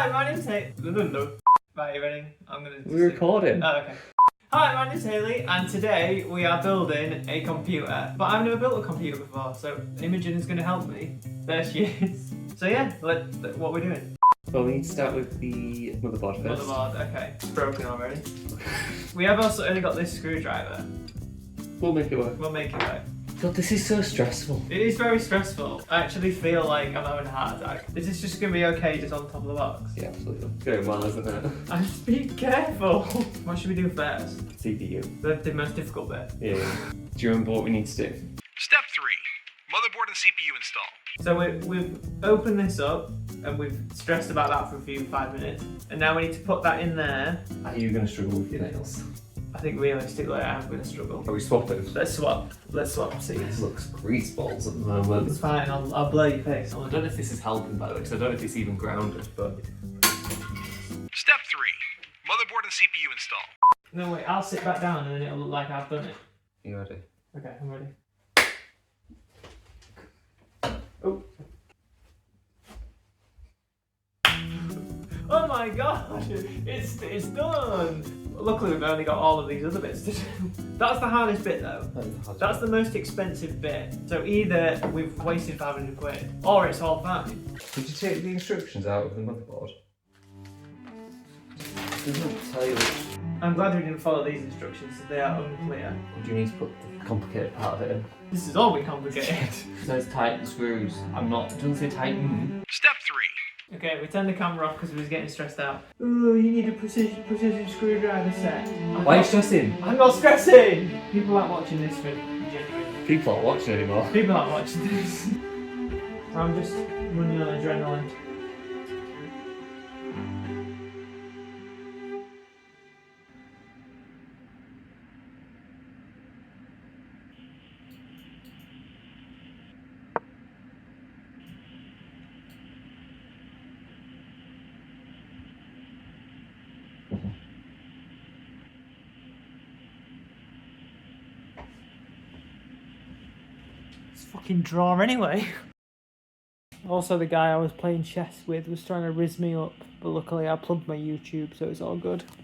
Hi, my name's Haley. Right, you ready? I'm gonna. We're recording. Oh, okay. Hi, my name's Haley, and today we are building a computer. But I've never built a computer before, so Imogen is going to help me. There she is. So yeah, what we're doing. Well, we need to start with the motherboard first. Motherboard, okay. It's broken already. We have also only got this screwdriver. We'll make it work. We'll make it work. God, this is so stressful. It is very stressful. I actually feel like I'm having a heart attack. Is this just going to be okay just on top of the box? Yeah, absolutely. Going well, isn't it? I'm just being careful. What should we do first? CPU. The most difficult bit. Yeah. Do you remember what we need to do? Step 3. Motherboard and CPU install. So we've opened this up and we've stressed about that for a few 5 minutes. And now we need to put that in there. Are you going to struggle with your nails? I think realistically I am going to struggle. Are we swapping? Let's swap seats. This looks grease balls at the moment. It's fine, I'll blur your face. I don't know if this is helping, by the way, because I don't know if it's even grounded, but... Step 3. Motherboard and CPU install. No, wait, I'll sit back down and then it'll look like I've done it. You ready? Okay, I'm ready. Oh. Oh my gosh, it's done! Luckily we've only got all of these other bits to do. That's the hardest bit though. That's the most expensive bit. So either we've wasted 500 quid or it's all fine. Did you take the instructions out of the motherboard? It doesn't tell you which... I'm glad we didn't follow these instructions, they are unclear. Or do you need to put the complicated part of it in? This has all been complicated. It says tighten screws. It doesn't say tighten. Step 3. Okay, we turned the camera off because we was getting stressed out. Ooh, you need a precision screwdriver set. Why are you stressing? I'm not stressing! People aren't watching this for genuine. People aren't watching anymore. People aren't watching this. I'm just running on adrenaline. Fucking draw anyway. Also, the guy I was playing chess with was trying to rizz me up, but luckily I plugged my YouTube, so it's all good.